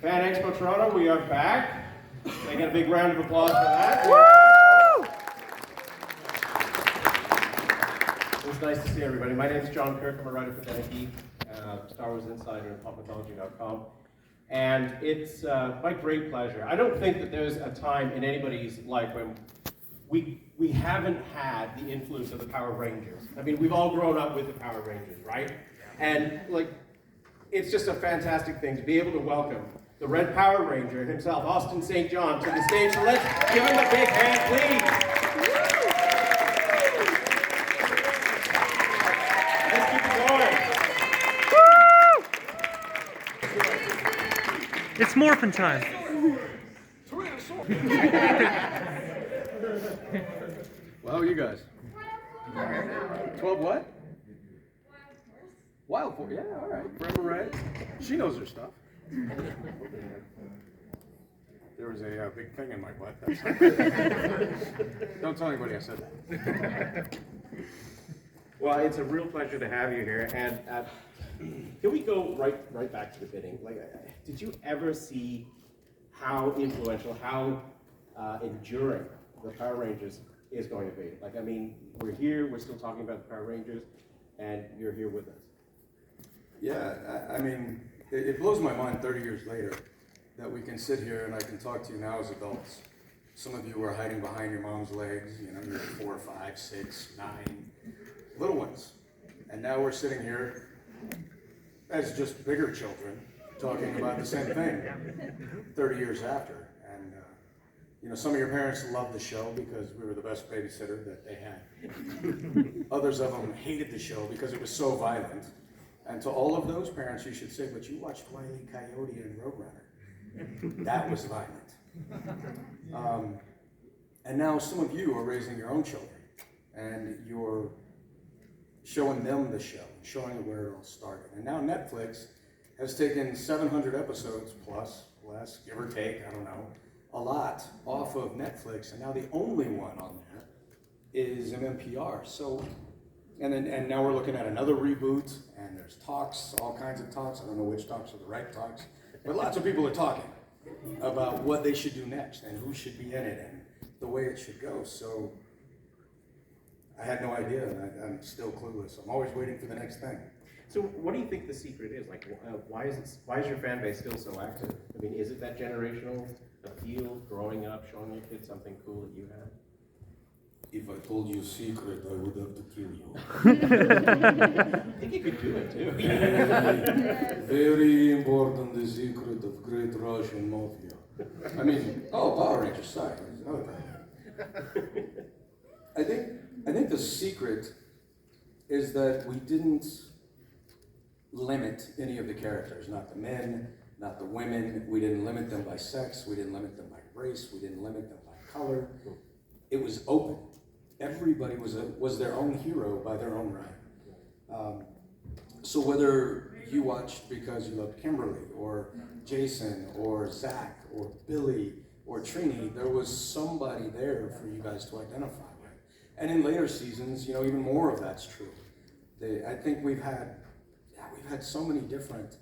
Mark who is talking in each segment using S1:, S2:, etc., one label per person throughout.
S1: Fan Expo Toronto, we are back. Can I get a big round of applause for that?
S2: Woo!
S1: It's nice to see everybody. My name is John Kirk. I'm a writer for Dennehy, Star Wars Insider, and popmythology.com. And it's my great pleasure. I don't think that there's a time in anybody's life when we haven't had the influence of the Power Rangers. I mean, we've all grown up with the Power Rangers, right? And like, it's just a fantastic thing to be able to welcome the Red Power Ranger himself, Austin St. John, to the stage. So let's give him a big hand, please. Let's keep it going.
S2: It's Morphin time.
S3: Well, you guys. 12 what? Wild Horse. Yeah, all right. Forever right. She knows her stuff. There was a big thing in my butt. Don't tell anybody I said that.
S1: Well, it's a real pleasure to have you here. And can we go right back to the bidding? Like, did you ever see how influential, how enduring the Power Rangers is going to be? Like, I mean, we're here, we're still talking about the Power Rangers, and you're here with us.
S3: Yeah, I mean, it blows my mind 30 years later that we can sit here and I can talk to you now as adults. Some of you were hiding behind your mom's legs, you know, you're 4, 5, 6, 9, little ones. And now we're sitting here as just bigger children talking about the same thing 30 years after. And, you know, some of your parents loved the show because we were the best babysitter that they had. Others of them hated the show because it was so violent. And to all of those parents, you should say, but you watched Wile E. Coyote and Roadrunner. That was violent. And now some of you are raising your own children, and you're showing them the show, showing them where it all started. And now Netflix has taken 700 episodes plus, less, give or take, I don't know, a lot off of Netflix, and now the only one on there is MMPR. So, and now we're looking at another reboot, and there's talks, all kinds of talks. I don't know which talks are the right talks, but lots of people are talking about what they should do next and who should be in it and the way it should go. So I had no idea, and I'm still clueless. I'm always waiting for the next thing.
S1: So what do you think the secret is? Like, why is your fan base still so active? I mean, is it that generational appeal, growing up, showing your kids something cool that you have?
S3: If I told you a secret, I would have to kill you.
S1: I think you could do it too.
S3: Very important, the secret of great Russian mafia. I mean, Power Rangers, sorry, there's another thing. I think the secret is that we didn't limit any of the characters, not the men, not the women. We didn't limit them by sex, we didn't limit them by race, we didn't limit them by color. It was open. Everybody was their own hero by their own right. So whether you watched because you loved Kimberly, or Jason, or Zach, or Billy, or Trini, there was somebody there for you guys to identify with. And in later seasons, you know, even more of that's true. I think we've had so many different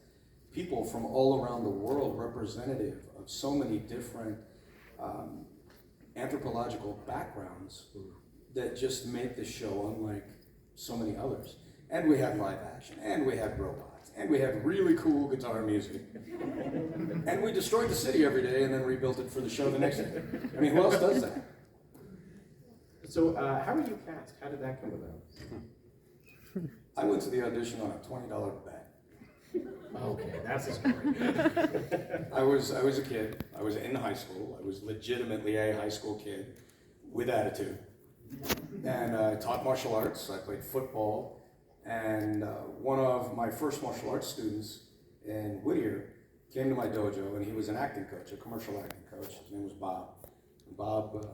S3: people from all around the world, representative of so many different anthropological backgrounds that just make the show unlike so many others. And we have live action, and we have robots, and we have really cool guitar music. And we destroyed the city every day and then rebuilt it for the show the next day. I mean, who else does that?
S1: So how were you cast? How did that come about?
S3: I went to the audition on a $20 bet.
S1: Okay, that's a story.
S3: I was a kid. I was in high school. I was legitimately a high school kid with attitude. And I taught martial arts. I played football. And one of my first martial arts students in Whittier came to my dojo, and he was an acting coach, a commercial acting coach. His name was Bob. And Bob, was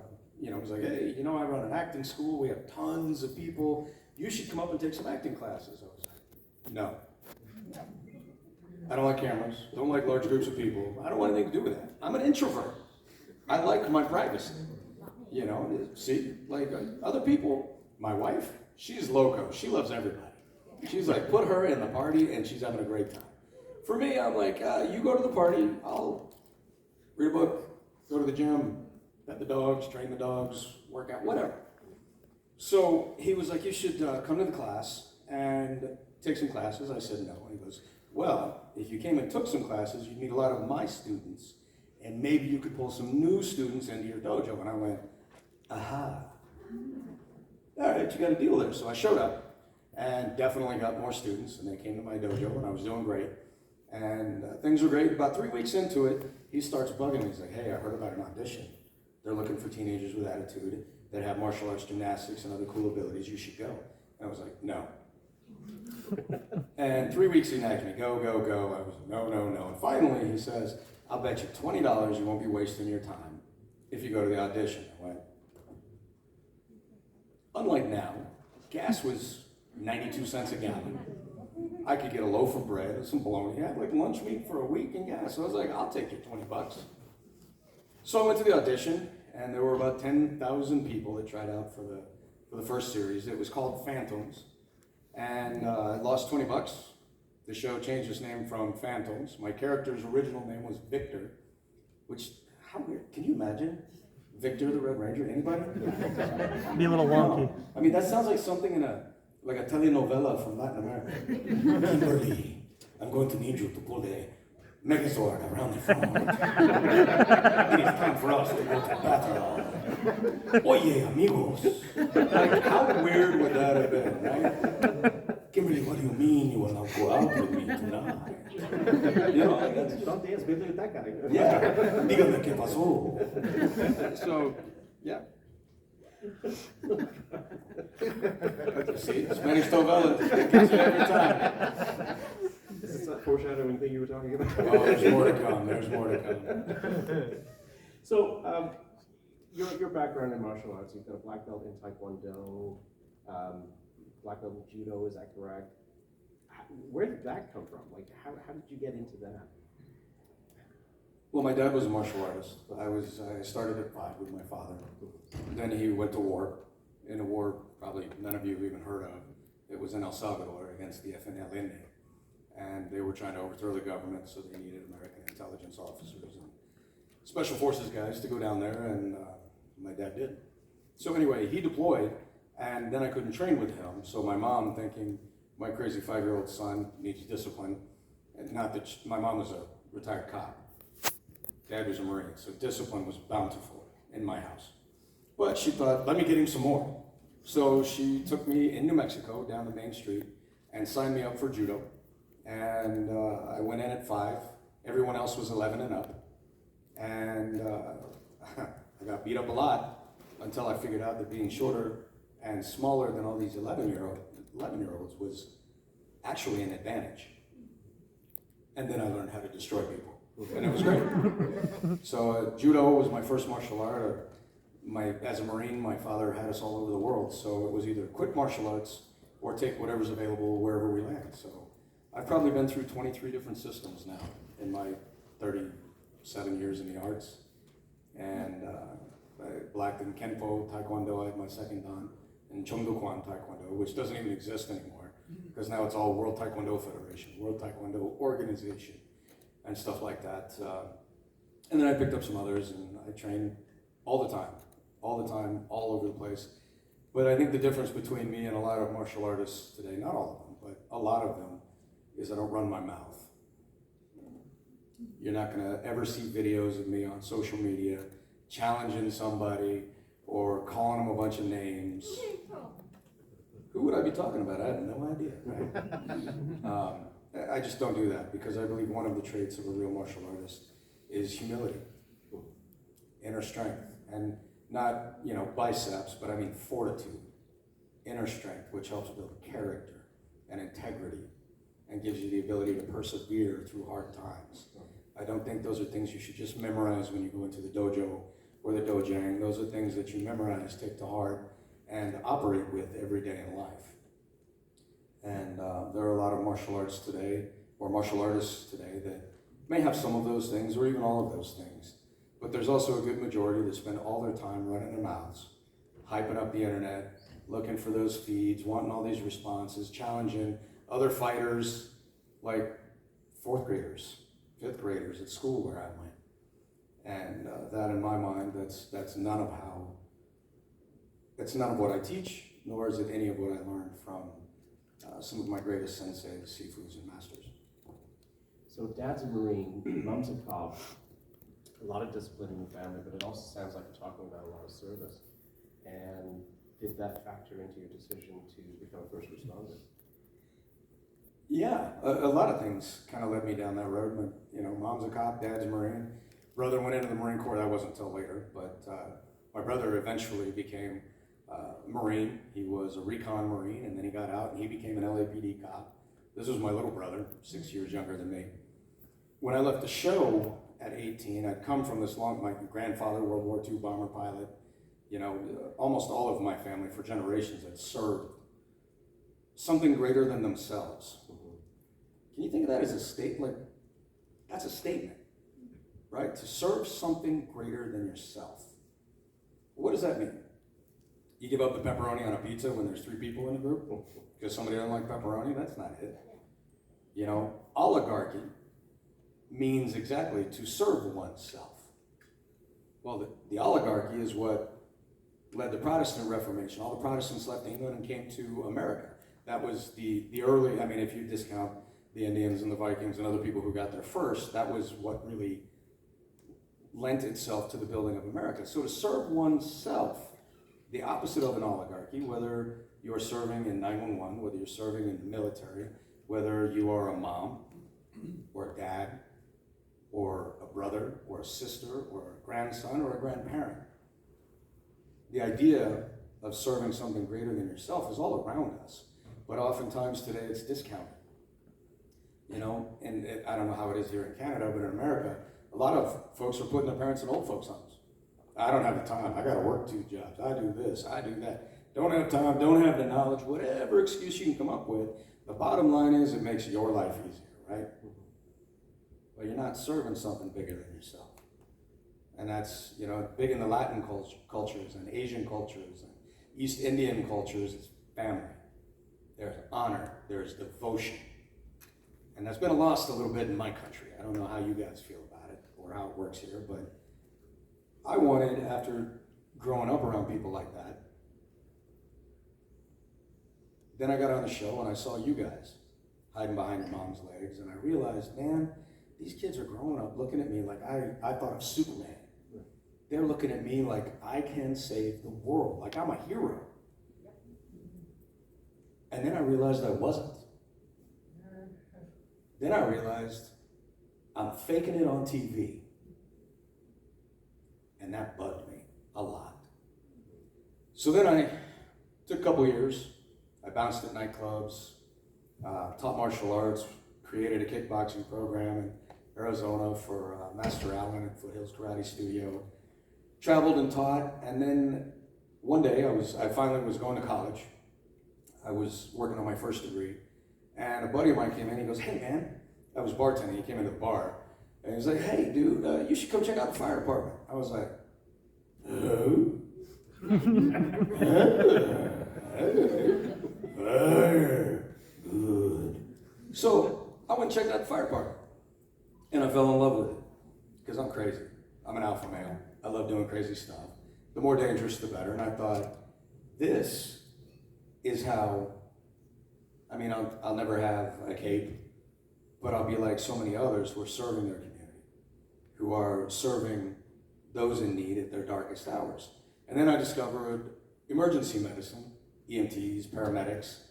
S3: like, hey, I run an acting school. We have tons of people. You should come up and take some acting classes. I was like, no. I don't like cameras, don't like large groups of people. I don't want anything to do with that. I'm an introvert. I like my privacy. See, like other people, my wife, she's loco. She loves everybody. She's like, put her in the party and she's having a great time. For me, I'm like, you go to the party, I'll read a book, go to the gym, pet the dogs, train the dogs, work out, whatever. So he was like, you should come to the class and take some classes. I said no. And he goes, well, if you came and took some classes, you'd meet a lot of my students, and maybe you could pull some new students into your dojo. And I went, aha. All right, you got a deal there. So I showed up and definitely got more students, and they came to my dojo, and I was doing great. And things were great. About 3 weeks into it, he starts bugging me. He's like, hey, I heard about an audition. They're looking for teenagers with attitude that have martial arts, gymnastics, and other cool abilities. You should go. And I was like, no. And 3 weeks he nagged me, go, go, go. I was like, no, no, no. And finally he says, I'll bet you $20 you won't be wasting your time if you go to the audition. I went, unlike now, gas was 92 cents a gallon. I could get a loaf of bread and some bologna. I had like lunch meat for a week and gas. So I was like, I'll take your 20 bucks. So I went to the audition, and there were about 10,000 people that tried out for the first series. It was called Phantoms, and I lost 20 bucks. The show changed its name from Phantoms. My character's original name was Victor, which, how weird, can you imagine? Victor the Red Ranger, anybody?
S2: Be a little wonky.
S3: No. I mean, that sounds like something in a telenovela from Latin America. Kimberly, I'm going to need you to pull the Megazord around the front. It is time for us to go to battle. Oye, amigos. Like, how weird would that have been, right? Kimberly, what do you mean you will not go out with me tonight? You know, like that's,
S1: Don't dance with that guy.
S3: yeah. Dígame qué pasó. So, yeah. See, Spanish novella gets it every time.
S1: Is that foreshadowing thing you were talking about?
S3: Oh, there's more to come. There's more to come.
S1: So, your background in martial arts, you've got a black belt in Taekwondo, black belt in Judo, is that correct? Where did that come from? Like, how did you get into that?
S3: Well, my dad was a martial artist. I started at 5 with my father. Then he went to war. In a war probably none of you have even heard of. It was in El Salvador against the FNLN. And they were trying to overthrow the government, so they needed American intelligence officers and special forces guys to go down there, and my dad did. So anyway, he deployed, and then I couldn't train with him. So my mom, thinking my crazy 5-year-old son needs discipline, and not that my mom was a retired cop. Dad was a Marine, so discipline was bountiful in my house. But she thought, let me get him some more. So she took me in New Mexico down the main street and signed me up for judo. And I went in at 5. Everyone else was 11 and up. And I got beat up a lot until I figured out that being shorter and smaller than all these 11-year-olds was actually an advantage. And then I learned how to destroy people. And it was great. So judo was my first martial art. As a Marine, my father had us all over the world. So it was either quit martial arts or take whatever's available wherever we land. So I've probably been through 23 different systems now in my 37 years in the arts. And I blacked in Kenpo, Taekwondo, I had my second dan, and Chongdokwan Taekwondo, which doesn't even exist anymore, because now it's all World Taekwondo Federation, World Taekwondo Organization, and stuff like that. And then I picked up some others, and I train all the time, all over the place. But I think the difference between me and a lot of martial artists today, not all of them, but a lot of them, is I don't run my mouth. You're not gonna ever see videos of me on social media challenging somebody or calling them a bunch of names. Who would I be talking about? I have no idea, right? I just don't do that, because I believe one of the traits of a real martial artist is humility, inner strength, and not, biceps, but I mean fortitude, inner strength, which helps build character and integrity and gives you the ability to persevere through hard times. I don't think those are things you should just memorize when you go into the dojo or the dojang. Those are things that you memorize, take to heart, and operate with every day in life. And there are a lot of martial arts today, or martial artists today, that may have some of those things, or even all of those things. But there's also a good majority that spend all their time running their mouths, hyping up the internet, looking for those feeds, wanting all these responses, challenging other fighters like fourth graders, fifth graders at school where I went. And that in my mind, that's none of what I teach, nor is it any of what I learned from some of my greatest senseis, sifus, and masters.
S1: So dad's a Marine, mom's a cop, a lot of discipline in the family, but it also sounds like you're talking about a lot of service. And did that factor into your decision to become a first responder?
S3: Yeah, a lot of things kind of led me down that road. Mom's a cop, dad's a Marine. Brother went into the Marine Corps, that wasn't until later, but my brother eventually became a Marine. He was a recon Marine, and then he got out and he became an LAPD cop. This was my little brother, 6 years younger than me. When I left the show at 18, I'd come from my grandfather, World War II bomber pilot. Almost all of my family for generations had served something greater than themselves. Can you think of that as a statement? That's a statement, right? To serve something greater than yourself. What does that mean? You give up the pepperoni on a pizza when there's 3 people in the group because somebody doesn't like pepperoni? That's not it. Oligarchy means exactly to serve oneself. Well, the oligarchy is what led the Protestant Reformation. All the Protestants left England and came to America. That was the early, if you discount the Indians and the Vikings and other people who got there first, that was what really lent itself to the building of America. So to serve oneself, the opposite of an oligarchy, whether you're serving in 911, whether you're serving in the military, whether you are a mom or a dad or a brother or a sister or a grandson or a grandparent, the idea of serving something greater than yourself is all around us, but oftentimes today it's discounted. And I don't know how it is here in Canada, but in America, a lot of folks are putting their parents in old folks' homes. I don't have the time, I gotta work 2 jobs, I do this, I do that. Don't have time, don't have the knowledge, whatever excuse you can come up with. The bottom line is it makes your life easier, right? But you're not serving something bigger than yourself. And that's, big in the Latin cultures and Asian cultures and East Indian cultures, it's family. There's honor, there's devotion. And that's been lost a little bit in my country. I don't know how you guys feel about it or how it works here, but I wanted, after growing up around people like that, then I got on the show and I saw you guys hiding behind your mom's legs, and I realized, man, these kids are growing up looking at me like I thought of Superman. They're looking at me like I can save the world, like I'm a hero. And then I realized I wasn't. Then I realized I'm faking it on TV. And that bugged me a lot. So then I took a couple years. I bounced at nightclubs, taught martial arts, created a kickboxing program in Arizona for Master Allen at Foothills Karate Studio. Traveled and taught, and then one day I finally was going to college. I was working on my first degree, and a buddy of mine came in. He goes, "Hey man," I was bartending. He came into the bar, and he was like, "Hey dude, you should come check out the fire department." I was like, "Oh, fire, good." So I went and checked out the fire department, and I fell in love with it because I'm crazy. I'm an alpha male. I love doing crazy stuff. The more dangerous, the better. And I thought, this is how, I'll never have a cape, but I'll be like so many others who are serving their community, who are serving those in need at their darkest hours. And then I discovered emergency medicine, EMTs, paramedics,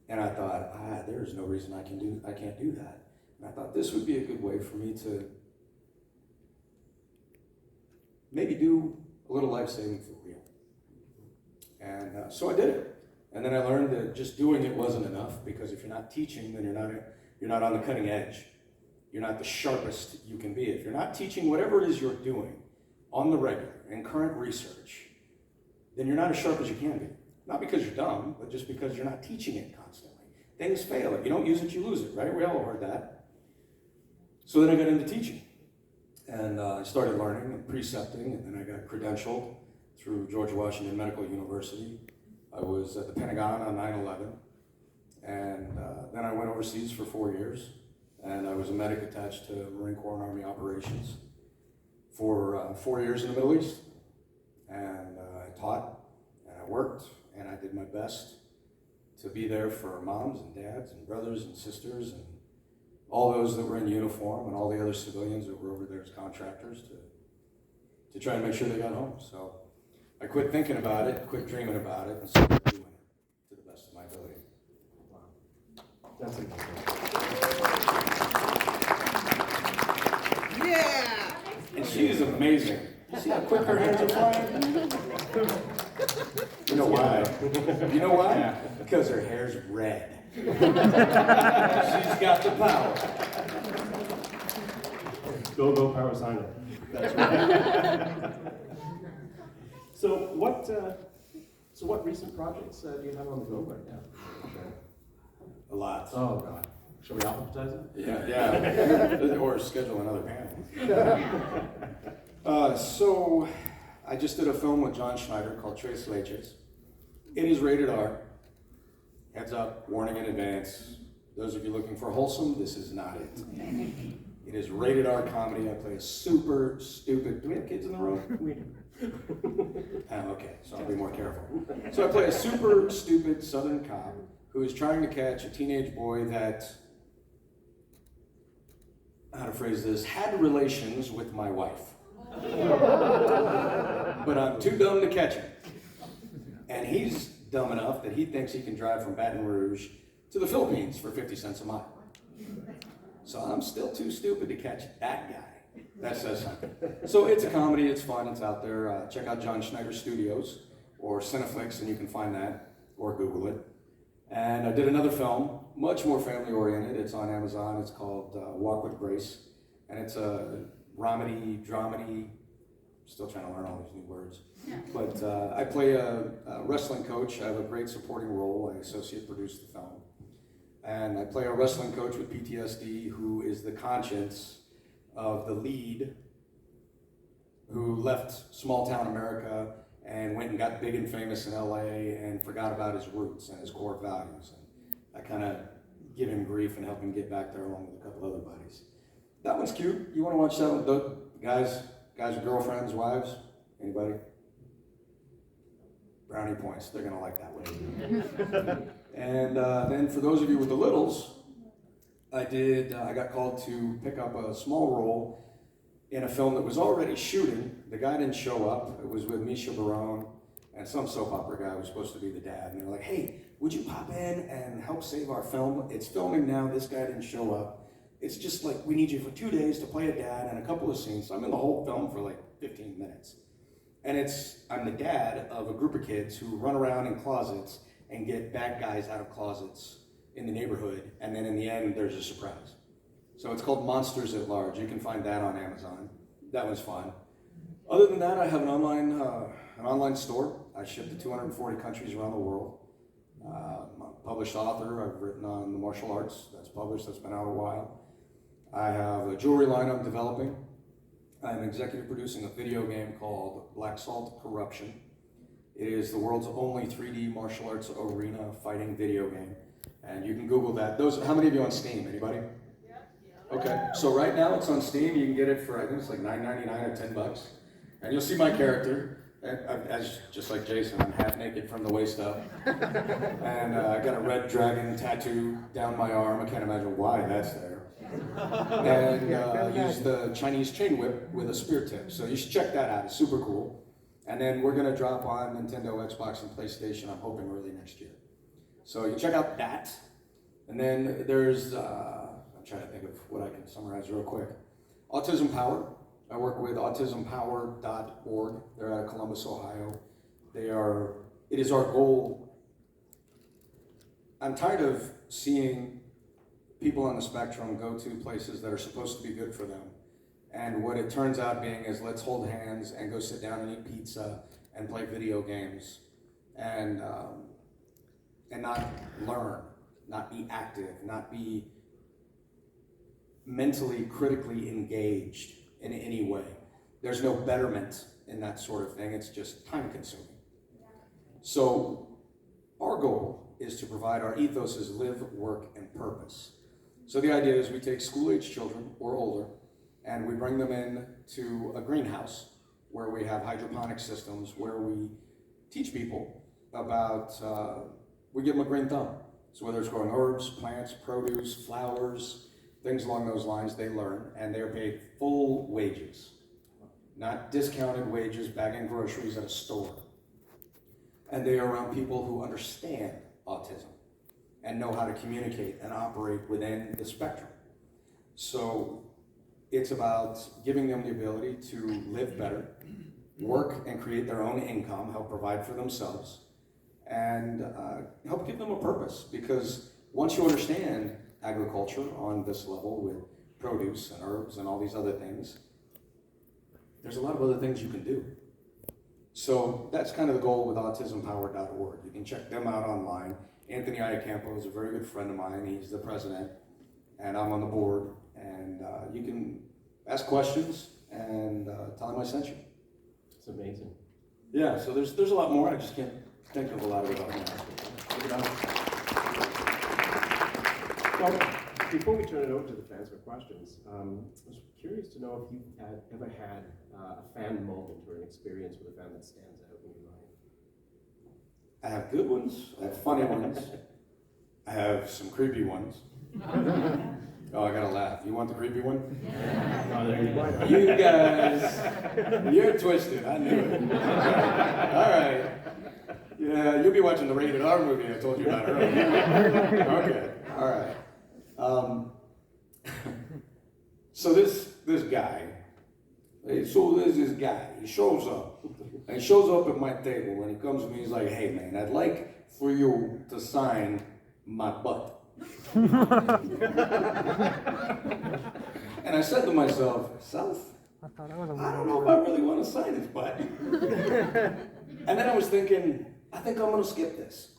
S3: and I thought, there's no reason I can't do that. And I thought this would be a good way for me to maybe do a little life-saving for real. And so I did it. And then I learned that just doing it wasn't enough, because if you're not teaching, then you're not on the cutting edge. You're not the sharpest you can be. If you're not teaching whatever it is you're doing on the regular in current research, then you're not as sharp as you can be. Not because you're dumb, but just because you're not teaching it constantly. Things fail. If you don't use it, you lose it, right? We all heard that. So then I got into teaching. And I started learning and precepting, and then I got credentialed through George Washington Medical University. I was at the Pentagon on 9/11, and then I went overseas for 4 years, and I was a medic attached to Marine Corps and Army operations for 4 years in the Middle East. And I taught, and I worked, and I did my best to be there for moms and dads and brothers and sisters and all those that were in uniform and all the other civilians that were over there as contractors to try and make sure they got home. So I quit thinking about it, quit dreaming about it, and started doing it to the best of my ability.
S1: Wow. That's amazing.
S3: Yeah! And she is amazing. You see how quick her hands are flying? You know why? You know why?
S1: Yeah.
S3: Because her hair's red. She's got the power.
S1: Go Power Signer. That's right. So what recent projects do you have on the go right now?
S3: A lot.
S1: Oh God. Shall we alphabetize it?
S3: Yeah. Or schedule another panel. So I just did a film with John Schneider called Tres Leches. It is rated R. Heads up, warning in advance. Those of you looking for wholesome, this is not it. It is rated R comedy. I play a super stupid, do we have kids in the room?
S1: We do.
S3: Okay, so I'll be more careful. So I play a super stupid Southern cop who is trying to catch a teenage boy that, how to phrase this, had relations with my wife. But I'm too dumb to catch him. And he's dumb enough that he thinks he can drive from Baton Rouge to the Philippines for 50 cents a mile. So I'm still too stupid to catch that guy. That says something. So it's a comedy, it's fun, it's out there. Check out John Schneider Studios or Cineflix and you can find that, or Google it. And I did another film, much more family oriented. It's on Amazon. It's called Walk with Grace. And it's a dramedy, still trying to learn all these new words. But I play a wrestling coach. I have a great supporting role. I associate produce the film. And I play a wrestling coach with PTSD who is the conscience of the lead who left small town America and went and got big and famous in LA and forgot about his roots and his core values. And I kind of give him grief and help him get back there along with a couple other buddies. That one's cute. You want to watch that one? The guys with girlfriends, wives? Anybody? Brownie points. They're going to like that one. And then for those of you with the littles, I got called to pick up a small role in a film that was already shooting. The guy didn't show up. It was with Misha Barone and some soap opera guy who was supposed to be the dad. And they're like, hey, would you pop in and help save our film? It's filming now. This guy didn't show up. It's just like, we need you for 2 days to play a dad and a couple of scenes. So I'm in the whole film for like 15 minutes. And I'm the dad of a group of kids who run around in closets and get bad guys out of closets in the neighborhood. And then in the end, there's a surprise. So it's called Monsters at Large. You can find that on Amazon. That was fun. Other than that, I have an online store. I ship to 240 countries around the world. I'm a published author. I've written on the martial arts. That's published. That's been out a while. I have a jewelry line I'm developing. I'm executive producing a video game called Black Salt Corruption. It is the world's only 3D martial arts arena fighting video game. And you can Google that. How many of you on Steam? Anybody? Okay, so right now it's on Steam. You can get it for, I think it's like $9.99 or $10. And you'll see my character, as just like Jason, I'm half naked from the waist up. And I got a red dragon tattoo down my arm. I can't imagine why that's there. And use the Chinese chain whip with a spear tip. So you should check that out. It's super cool. And then we're going to drop on Nintendo, Xbox, and PlayStation, I'm hoping early next year. So you can check out that. And then there's, I'm trying to think of what I can summarize real quick. Autism Power. I work with autismpower.org. They're out of Columbus, Ohio. It is our goal. I'm tired of seeing people on the spectrum go to places that are supposed to be good for them. And what it turns out being is let's hold hands and go sit down and eat pizza and play video games and not learn, not be active, not be mentally, critically engaged in any way. There's no betterment in that sort of thing. It's just time consuming. So our goal is to provide, our ethos is live, work, and purpose. So the idea is we take school-age children or older, and we bring them in to a greenhouse where we have hydroponic systems, where we teach people about, we give them a green thumb. So whether it's growing herbs, plants, produce, flowers, things along those lines, they learn, and they're paid full wages, not discounted wages bagging groceries at a store. And they are around people who understand autism and know how to communicate and operate within the spectrum. So it's about giving them the ability to live better, work and create their own income, help provide for themselves, and help give them a purpose. Because once you understand agriculture on this level with produce and herbs and all these other things, there's a lot of other things you can do. So that's kind of the goal with autismpower.org. You can check them out online. Anthony Iacampo is a very good friend of mine. He's the president, and I'm on the board. And you can ask questions and tell him I sent you.
S1: It's amazing.
S3: Yeah, so there's a lot more. I just can't think of a lot of it right now.
S1: Well, before we turn it over to the fans for questions, I was curious to know if you had ever had a fan moment or an experience with a fan that stands out in your life.
S3: I have good ones. I have funny ones. I have some creepy ones. Oh, I gotta laugh. You want the creepy one?
S1: Yeah. Oh, there you go.
S3: You guys, you're twisted. I knew it. All right. Yeah, you'll be watching the rated R movie I told you about earlier. Okay. All right. So this guy. So there's this guy. He shows up. And he shows up at my table, and he comes to me. He's like, "Hey, man, I'd like for you to sign my butt." And I said to myself,
S2: I thought that was a
S3: I don't know if I really want to sign his butt. And then I was thinking, I think I'm going to skip this.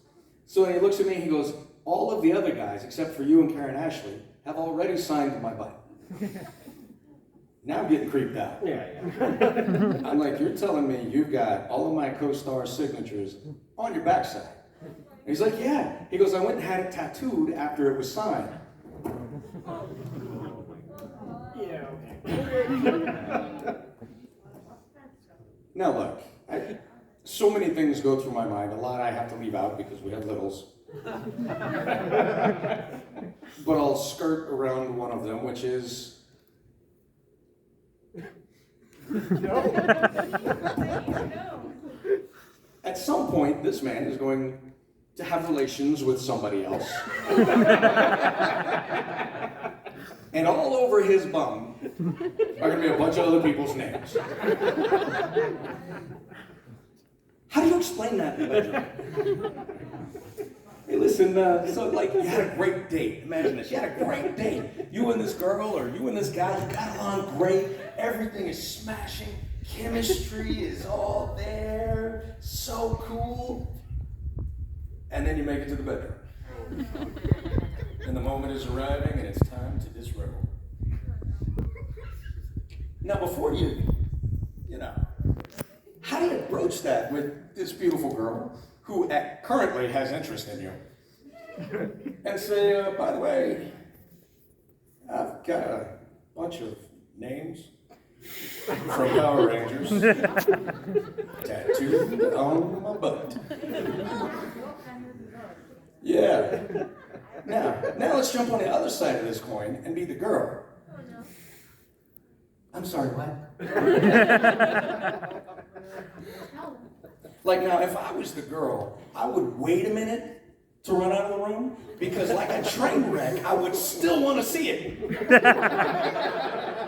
S3: So he looks at me and he goes, all of the other guys, except for you and Karen Ashley, have already signed my butt. Now I'm getting creeped out.
S1: Yeah.
S3: I'm like, you're telling me you've got all of my co-star signatures on your backside? And he's like, yeah. He goes, I went and had it tattooed after it was signed.
S1: Yeah, okay.
S3: Now look, so many things go through my mind. A lot I have to leave out because we have littles. But I'll skirt around one of them, which is... At some point, this man is going to have relations with somebody else. And all over his bum are going to be a bunch of other people's names. How do you explain that in the bedroom? Hey, listen, so like you had a great date. Imagine this, you had a great date. You and this girl or you and this guy, you got along great. Everything is smashing. Chemistry is all there. So cool. And then you make it to the bedroom. And the moment is arriving and it's time to disrobe. Now before you how do you broach that with this beautiful girl who currently has interest in you? And say, by the way, I've got a bunch of names from Power Rangers tattooed on my butt. Yeah. Now let's jump on the other side of this coin and be the girl. I'm sorry, what? Like now, if I was the girl, I would wait a minute to run out of the room because like a train wreck, I would still want to see it.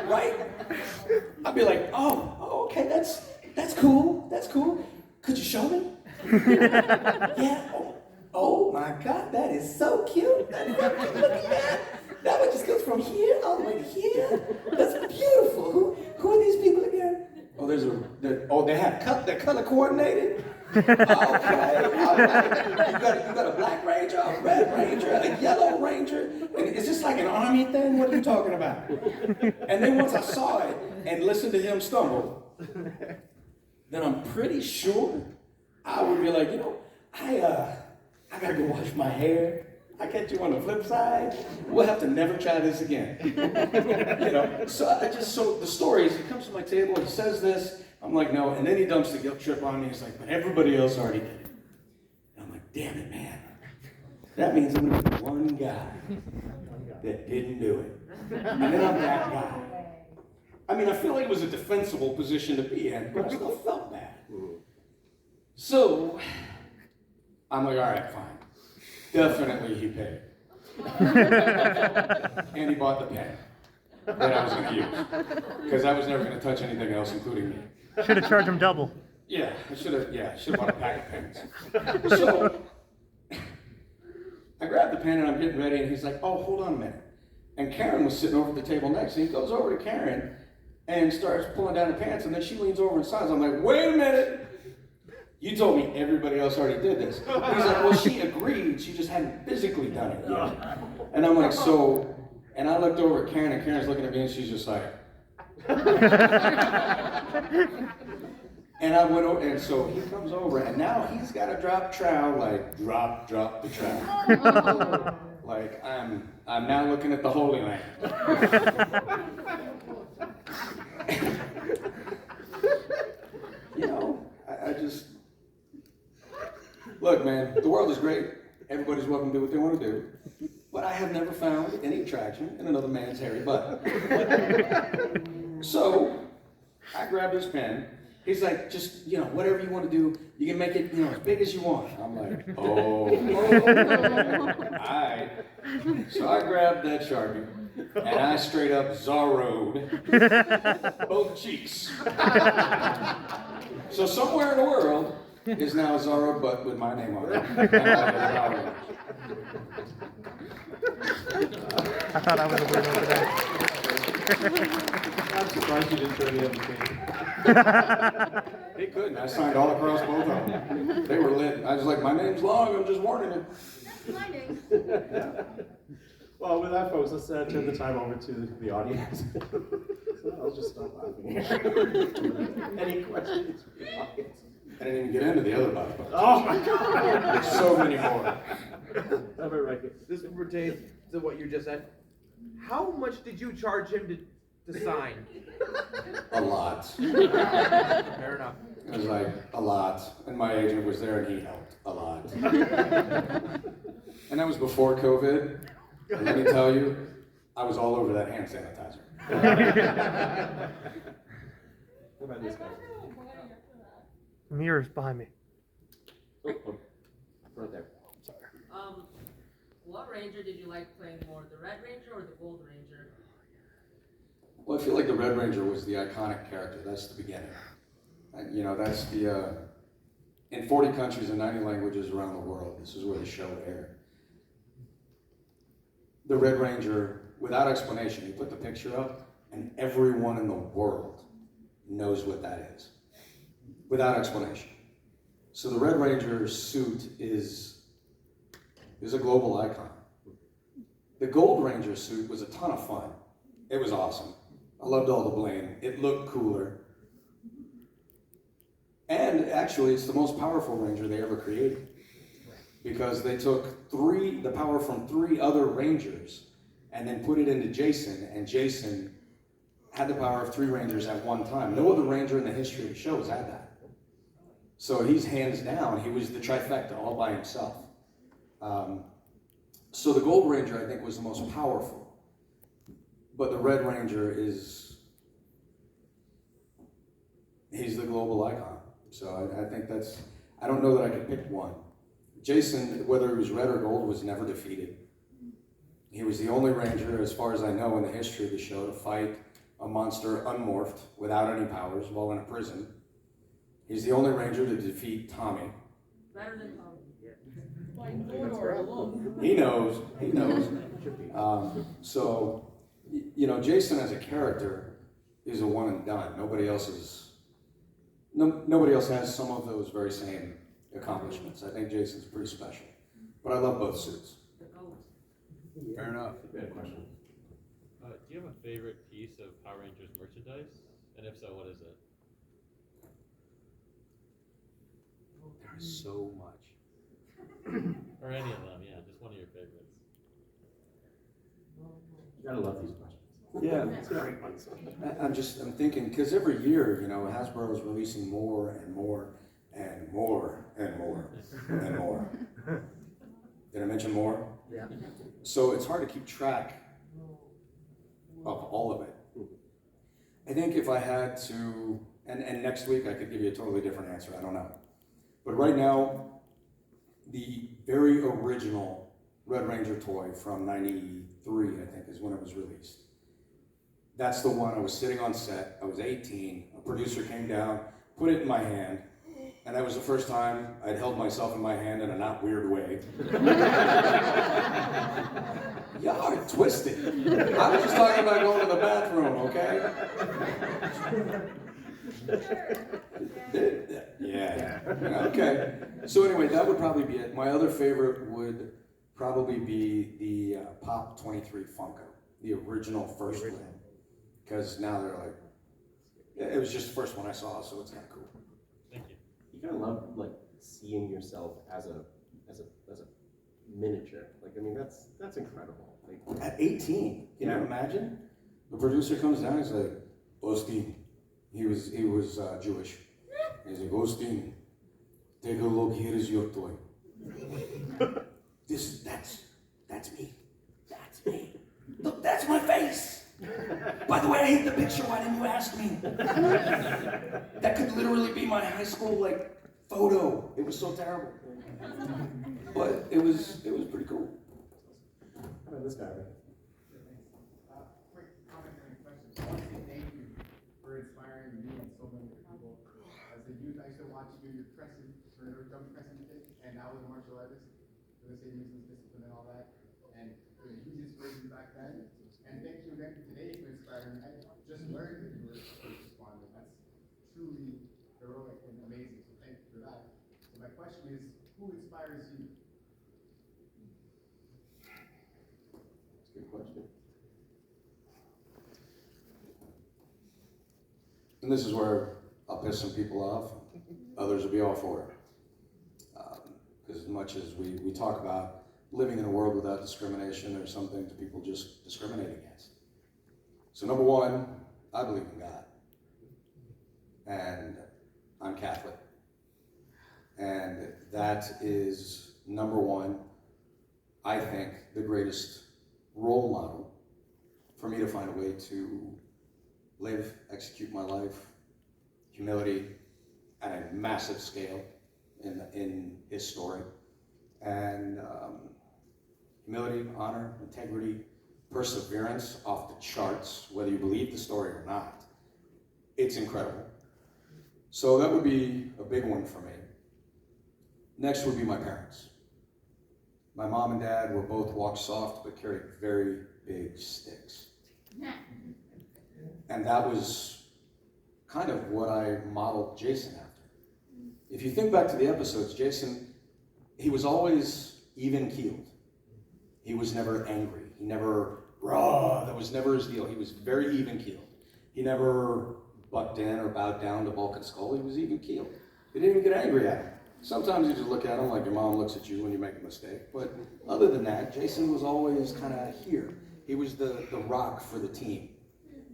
S3: Right? I'd be like, oh, okay, that's cool. Could you show me? Yeah. Oh my God, that is so cute. Look at that. That one just goes from here all the way to here. That's beautiful. Who are these people again? Oh, they're color coordinated. Okay, all right. You got a black ranger, a red ranger, a yellow ranger. And it's just like an army thing. What are you talking about? And then once I saw it and listened to him stumble, then I'm pretty sure I would be like, I gotta go wash my hair. I catch you on the flip side. We'll have to never try this again. You know, so the story is, he comes to my table, he says this, I'm like, no, and then he dumps the guilt trip on me. He's like, but everybody else already did it. And I'm like, damn it, man. That means I'm gonna be one guy that didn't do it. And then I'm that guy. I mean, I feel like it was a defensible position to be in, but I still felt bad. So, I'm like, all right, fine. Definitely he paid. And he bought the pen that I was going to use. Because I was never going to touch anything else, including me.
S2: Should have charged him double.
S3: Yeah, I should have bought a pack of pens. So, I grabbed the pen and I'm getting ready, and he's like, oh, hold on a minute. And Karen was sitting over at the table next, and he goes over to Karen and starts pulling down her pants, and then she leans over and signs. I'm like, wait a minute. You told me everybody else already did this. And he's like, well, she agreed, she just hadn't physically done it yet. And I'm like, so, and I looked over at Karen, and Karen's looking at me, and she's just like, and I went over, and so he comes over, and now he's got to drop trowel, like, drop the trowel. Like, I'm now looking at the Holy Land. You know, I just, look, man, the world is great. Everybody's welcome to do what they want to do. But I have never found any attraction in another man's hairy butt. So, I grabbed his pen. He's like, just, you know, whatever you want to do, you can make it, you know, as big as you want. I'm like, oh, all right. So I grabbed that Sharpie, and I straight up Zorro'd both cheeks. So somewhere in the world is now a Zorro butt with my name on it.
S2: I thought I was a weirdo today.
S1: I'm surprised you didn't turn the other page.
S3: He couldn't. I signed all across both of them. They were lit. I was like, my name's long. I'm just warning you.
S4: My name.
S1: Well, with that, folks, let's turn the time over to the audience. So I'll just stop laughing. Any questions from the audience?
S3: I didn't even get into the other body parts.
S1: Oh my God!
S3: There's so many more.
S1: Have it right.
S5: This pertains to what you just said. How much did you charge him to sign?
S3: A lot.
S5: Fair enough.
S3: It was like a lot. And my agent was there and he helped a lot. And that was before COVID. And let me tell you, I was all over that hand sanitizer.
S1: What about this guy?
S2: Mirrors behind me.
S1: Oh, right there.
S2: Sorry.
S6: What Ranger did you like playing more, the Red Ranger or the Gold Ranger?
S3: Well, I feel like the Red Ranger was the iconic character. That's the beginning. And, you know, that's the, in 40 countries and 90 languages around the world, this is where the show aired. The Red Ranger, without explanation, you put the picture up, and everyone in the world knows what that is. Without explanation. So the Red Ranger suit is a global icon. The Gold Ranger suit was a ton of fun. It was awesome. I loved all the bling. It looked cooler. And actually, it's the most powerful Ranger they ever created. Because they took the power from 3 other Rangers and then put it into Jason, and Jason had the power of 3 Rangers at one time. No other Ranger in the history of the show has had that. So he's hands down, he was the trifecta all by himself. So the Gold Ranger, I think, was the most powerful. But the Red Ranger he's the global icon. So I think I don't know that I could pick one. Jason, whether he was red or gold, was never defeated. He was the only Ranger, as far as I know, in the history of the show to fight a monster unmorphed, without any powers, while in a prison. He's the only Ranger to defeat Tommy.
S6: Better than Tommy.
S3: He knows. So, you know, Jason as a character is a one and done. Nobody else has some of those very same accomplishments. I think Jason's pretty special. But I love both suits.
S5: Fair enough.
S1: Good question.
S7: Do you have a favorite piece of Power Rangers merchandise? And if so, what is it?
S3: There is so much.
S7: Or any of them, yeah, just one of your favorites.
S1: Gotta love these questions.
S3: Yeah.
S1: It's great ones.
S3: I'm thinking, because every year, Hasbro is releasing more and more and more and more and more. Did I mention more?
S5: Yeah.
S3: So it's hard to keep track of all of it. I think if I had to, and next week I could give you a totally different answer, I don't know. But right now, the very original Red Ranger toy from '93, I think, is when it was released. That's the one. I was sitting on set, I was 18, a producer came down, put it in my hand, and that was the first time I'd held myself in my hand in a not weird way. Y'all are twisted. I was just talking about going to the bathroom, okay? Yeah. Okay. So anyway, that would probably be it. My other favorite would probably be the Pop 23 Funko, the original first one. Because now they're like, it was just the first one I saw, so it's kind of cool.
S7: Thank you.
S1: You gotta love like seeing yourself as a miniature. Like, I mean, that's incredible. Like,
S3: At 18, can you imagine? The producer comes down, he's like, Osteen, he was Jewish. He's like, Osteen, take a look, here is your toy. That's me. That's me. Look, that's my face. By the way, I hate the picture, why didn't you ask me? That could literally be my high school, photo. It was so terrible. But it was pretty cool.
S1: how about this guy? Right?
S4: Quick comment and question. I want to say thank you for inspiring me and so many people. As a youth, I used to watch you, your crescent, or jump crescent kid, and I was a martial artist for the same reasons, discipline and all that. And it was a huge inspiration back then. And thank you again today for inspiring me. I just learned that you were a first responder. That's truly heroic and amazing. So thank you for that. So my question is, who inspires you?
S1: That's a good question.
S3: And this is where I'll piss some people off. Others will be all for it. Because as much as we talk about living in a world without discrimination, there's some things people just discriminate against. So number one, I believe in God. And I'm Catholic. And that is, number one, I think, the greatest role model for me to find a way to live, execute my life, humility at a massive scale in his story. And humility, honor, integrity, perseverance off the charts, whether you believe the story or not. It's incredible. So that would be a big one for me. Next would be my parents. My mom and dad were both walk soft, but carried very big sticks. And that was kind of what I modeled Jason after. If you think back to the episodes, Jason, he was always even-keeled. He was never angry. He never, raw, that was never his deal. He was very even-keeled. He never bucked in or bowed down to Vulcan Skull. He was even-keeled. He didn't even get angry at him. Sometimes you just look at him like your mom looks at you when you make a mistake. But other than that, Jason was always kind of here. He was the rock for the team.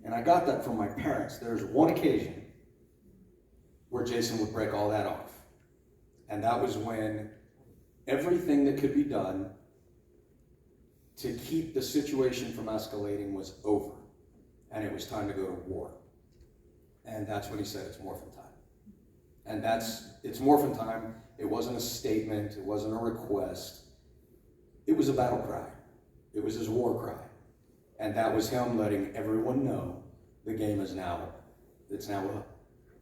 S3: And I got that from my parents. There's one occasion where Jason would break all that off. And that was when everything that could be done to keep the situation from escalating was over. And it was time to go to war. And that's when he said, it's Morphin time. And it's Morphin time. It wasn't a statement. It wasn't a request. It was a battle cry. It was his war cry. And that was him letting everyone know the game is now, it's now up.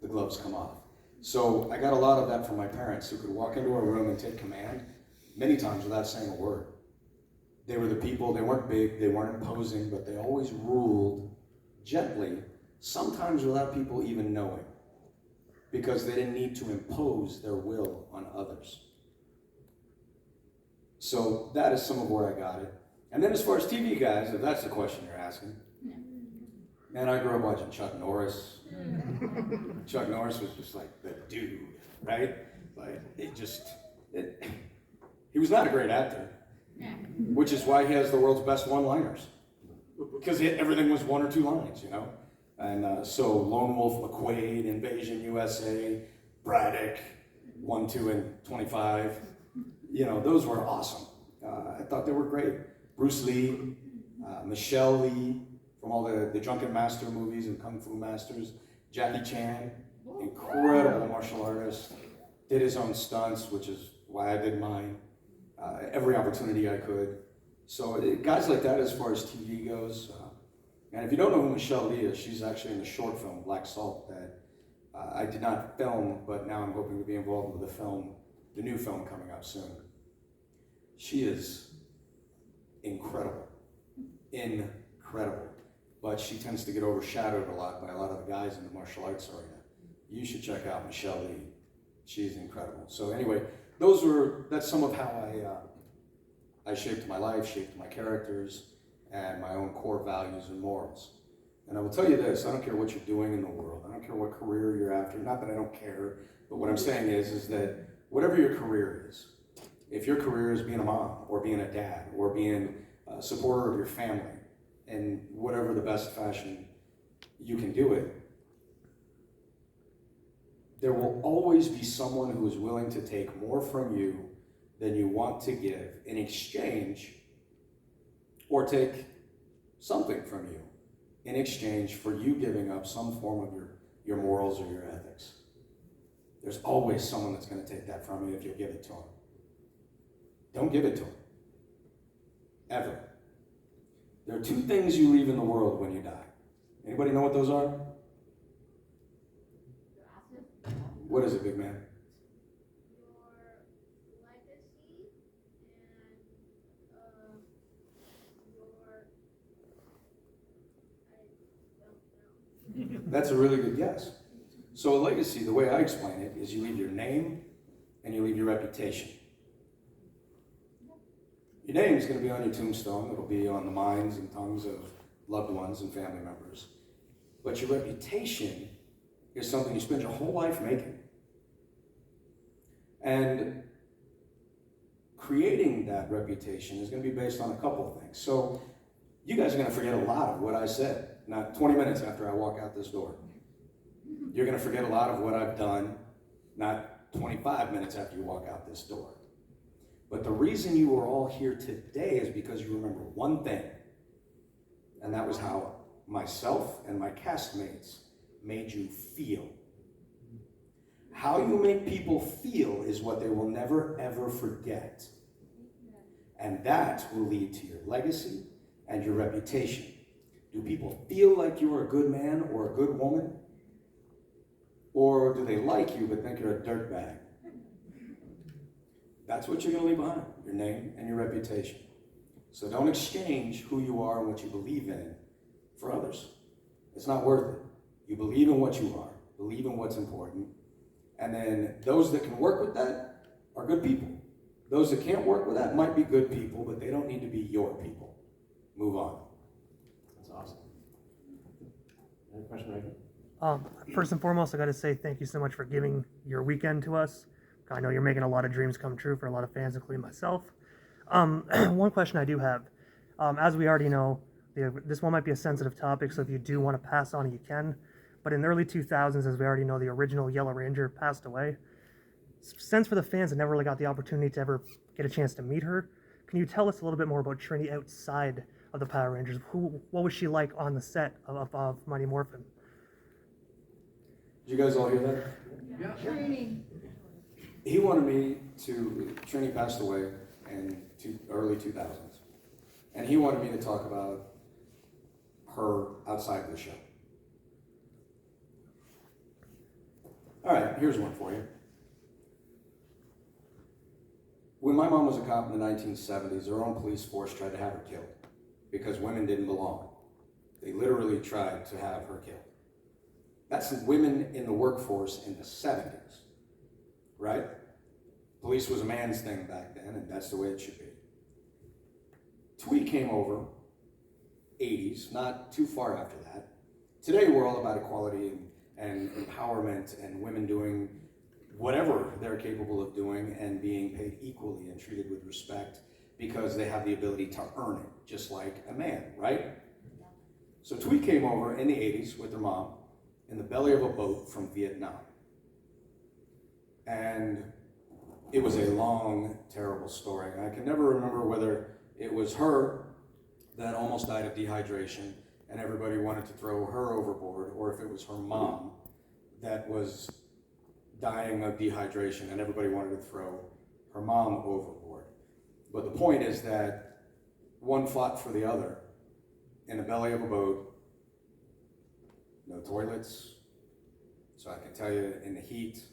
S3: The gloves come off. So I got a lot of that from my parents, who could walk into a room and take command many times without saying a word. They were the people, they weren't big, they weren't imposing, but they always ruled gently, sometimes without people even knowing, because they didn't need to impose their will on others. So that is some of where I got it. And then as far as TV guys, if that's the question you're asking, man, I grew up watching Chuck Norris. Chuck Norris was just like the dude, right? Like, he was not a great actor, which is why he has the world's best one-liners. because everything was 1 or 2 lines, you know? And so Lone Wolf McQuaid, Invasion USA, Braddock, 1, 2, and 25, you know, those were awesome. I thought they were great. Bruce Lee, Michelle Lee, from all the Drunken Master movies and Kung Fu Masters, Jackie Chan, incredible martial artist, did his own stunts, which is why I did mine, every opportunity I could. So guys like that as far as TV goes. And if you don't know who Michelle Lee is, she's actually in the short film, Black Salt, that I did not film, but now I'm hoping to be involved with the new film coming out soon. She is incredible, incredible. But she tends to get overshadowed a lot by a lot of the guys in the martial arts arena. You should check out Michelle Lee. She's incredible. So anyway, that's some of how I shaped my life, shaped my characters, and my own core values and morals. And I will tell you this, I don't care what you're doing in the world. I don't care what career you're after. Not that I don't care, but what I'm saying is that whatever your career is, if your career is being a mom or being a dad or being a supporter of your family in whatever the best fashion you can do it, there will always be someone who is willing to take more from you than you want to give in exchange, or take something from you in exchange for you giving up some form of your morals or your ethics. There's always someone that's going to take that from you if you give it to them. Don't give it to them. Ever. There are 2 things you leave in the world when you die. Anybody know what those are? What is it, big man?
S8: Your legacy and I don't know.
S3: That's a really good guess. So a legacy, the way I explain it, is you leave your name and you leave your reputation. Your name is going to be on your tombstone. It'll be on the minds and tongues of loved ones and family members. But your reputation is something you spend your whole life making. And creating that reputation is going to be based on a couple of things. So you guys are going to forget a lot of what I said, not 20 minutes after I walk out this door. You're going to forget a lot of what I've done, not 25 minutes after you walk out this door. But the reason you are all here today is because you remember one thing, and that was how myself and my castmates made you feel. How you make people feel is what they will never, ever forget. And that will lead to your legacy and your reputation. Do people feel like you're a good man or a good woman? Or do they like you but think you're a dirtbag? That's what you're going to leave behind, your name and your reputation. So don't exchange who you are and what you believe in for others. It's not worth it. You believe in what you are, believe in what's important, and then those that can work with that are good people. Those that can't work with that might be good people, but they don't need to be your people. Move on.
S1: That's awesome. Any question, Reagan?
S2: First and foremost, I got to say thank you so much for giving your weekend to us. I know you're making a lot of dreams come true for a lot of fans, including myself. One question I do have, as we already know, this one might be a sensitive topic, so if you do want to pass on, you can. But in the early 2000s, as we already know, the original Yellow Ranger passed away. Since for the fans that never really got the opportunity to ever get a chance to meet her, can you tell us a little bit more about Trinity outside of the Power Rangers? What was she like on the set of Mighty Morphin?
S3: Did you guys all hear that?
S4: Yeah.
S6: Training.
S3: He wanted me to, Trini passed away in early 2000s, and he wanted me to talk about her outside of the show. All right, here's one for you. When my mom was a cop in the 1970s, her own police force tried to have her killed because women didn't belong. They literally tried to have her killed. That's women in the workforce in the 70s. Right? Police was a man's thing back then, and that's the way it should be. Twee came over, 80s, not too far after that. Today we're all about equality and empowerment and women doing whatever they're capable of doing and being paid equally and treated with respect because they have the ability to earn it, just like a man, right? So Twee came over in the 80s with her mom in the belly of a boat from Vietnam. And it was a long, terrible story. I can never remember whether it was her that almost died of dehydration and everybody wanted to throw her overboard, or if it was her mom that was dying of dehydration and everybody wanted to throw her mom overboard. But the point is that one fought for the other in the belly of a boat, no toilets. So I can tell you, in the heat,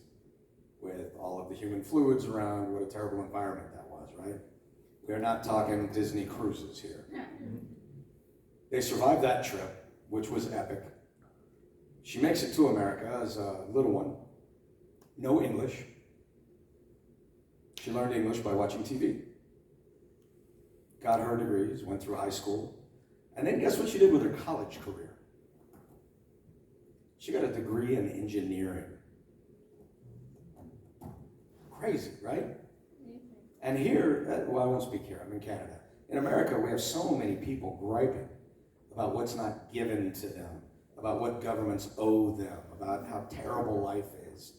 S3: with all of the human fluids around, what a terrible environment that was, right? We're not talking Disney cruises here. They survived that trip, which was epic. She makes it to America as a little one. No English. She learned English by watching TV. Got her degrees, went through high school. And then guess what she did with her college career? She got a degree in engineering. Crazy, right? And here, well, I won't speak here, I'm in Canada. In America, we have so many people griping about what's not given to them, about what governments owe them, about how terrible life is.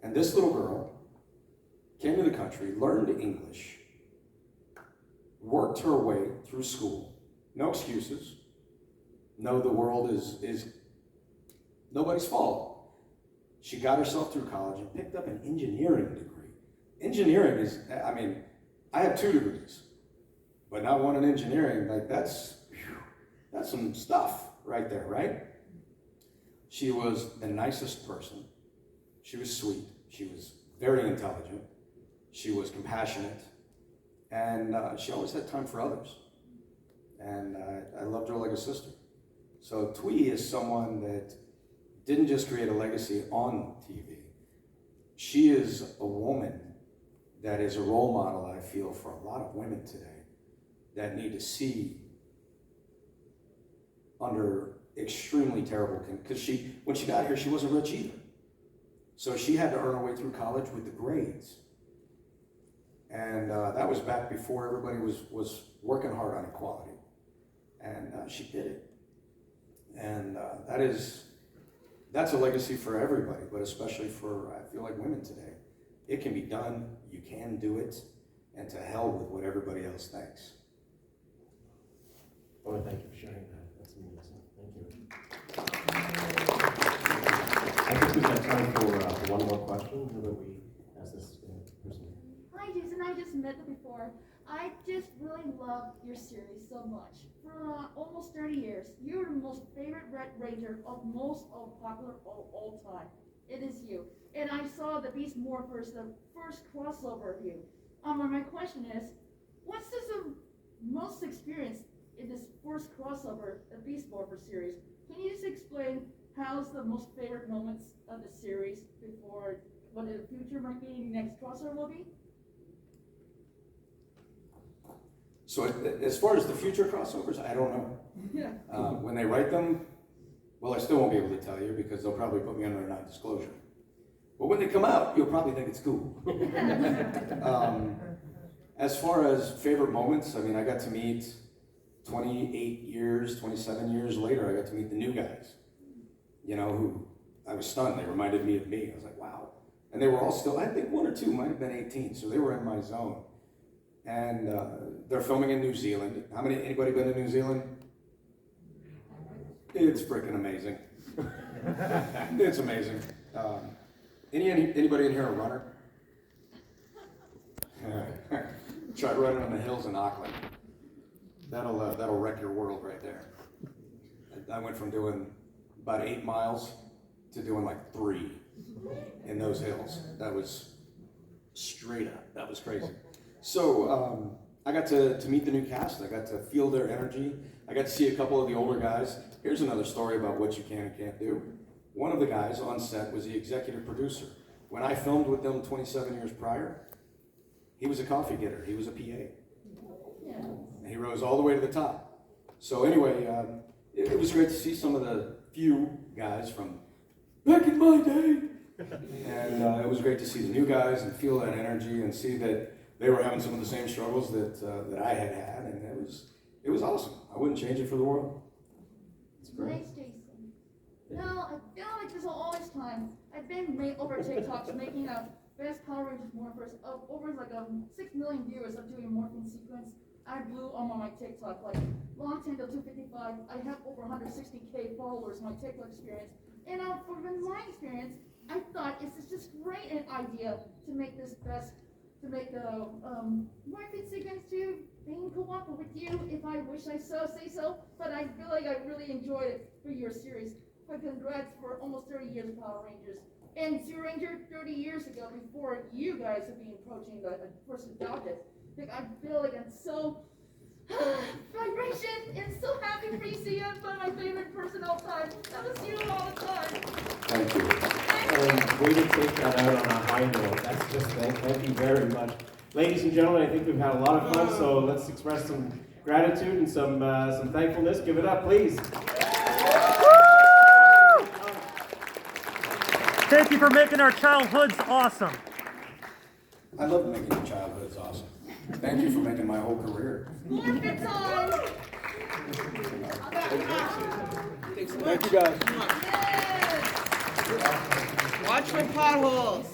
S3: And this little girl came to the country, learned English, worked her way through school. No excuses. No, the world is nobody's fault. She got herself through college and picked up an engineering degree. Engineering is, I mean, I have 2 degrees, but not one in engineering. Like that's some stuff right there, right? She was the nicest person. She was sweet. She was very intelligent. She was compassionate. And she always had time for others. And I loved her like a sister. So Twee is someone that didn't just create a legacy on TV. She is a woman that is a role model, I feel, for a lot of women today that need to see under extremely terrible, because when she got here, she wasn't rich either. So she had to earn her way through college with the grades. And that was back before everybody was working hard on equality. And she did it. And that's a legacy for everybody, but especially for, I feel like, women today. It can be done, you can do it, and to hell with what everybody else thinks.
S1: I want to thank you for sharing that. That's amazing. Thank you. I think we've got time for one more question. Who do we ask this person?
S8: Hi, Jason. I just met you before. I just really love your series so much. For almost 30 years, you're the most favorite Red Ranger of most of popular of all time. It is you. And I saw the Beast Morphers, the first crossover of you. My question is, what's this most experience in this first crossover, the Beast Morpher series? Can you just explain how's the most favorite moments of the series before what in the future might be next crossover will be?
S3: So as far as the future crossovers, I don't know.
S8: Yeah.
S3: When they write them, well, I still won't be able to tell you because they'll probably put me under a non-disclosure. But when they come out, you'll probably think it's cool. As far as favorite moments, I mean, I got to meet 27 years later, I got to meet the new guys, who I was stunned. They reminded me of me. I was like, wow. And they were all still, I think 1 or 2 might have been 18, so they were in my zone. And they're filming in New Zealand. Anybody been to New Zealand? It's freaking amazing. It's amazing. Anybody in here a runner? Try running on the hills in Auckland. That'll wreck your world right there. I went from doing about 8 miles to doing like 3 in those hills. That was straight up. That was crazy. So I got to meet the new cast. I got to feel their energy. I got to see a couple of the older guys. Here's another story about what you can and can't do. One of the guys on set was the executive producer. When I filmed with them 27 years prior, he was a coffee getter. He was a PA. And he rose all the way to the top. So anyway, it was great to see some of the few guys from back in my day. And it was great to see the new guys and feel that energy and see that they were having some of the same struggles that I had, and it was awesome. I wouldn't change it for the world.
S8: Nice, Jason. No, I feel like there's always time. I've been over TikToks making a best Power Rangers morphers of over like 6 million viewers of doing morphing sequence. I blew on my TikTok, like long 10 to 255. I have over 160K followers in my TikTok experience. And from my experience, I thought it's just great an idea to make this best, to make the morphing sequence to being cooperative with you, if I wish I say so. But I feel like I really enjoyed it for your series. But congrats for almost 30 years of Power Rangers. And Zero Ranger 30 years ago, before you guys have been approaching the first adopted, I feel like I'm so vibration and so happy for you. See, I'm my favorite person all the time. That was you all the time.
S3: Thank you.
S1: And way to take that out on a high note. That's just thank you very much. Ladies and gentlemen, I think we've had a lot of fun, so let's express some gratitude and some thankfulness. Give it up, please.
S2: Thank you for making our childhoods awesome.
S3: I love making your childhoods awesome. Thank you for making my whole career.
S8: Morphin time!
S5: Thanks so much.
S3: Thank you guys.
S8: Yes!
S5: Watch for potholes.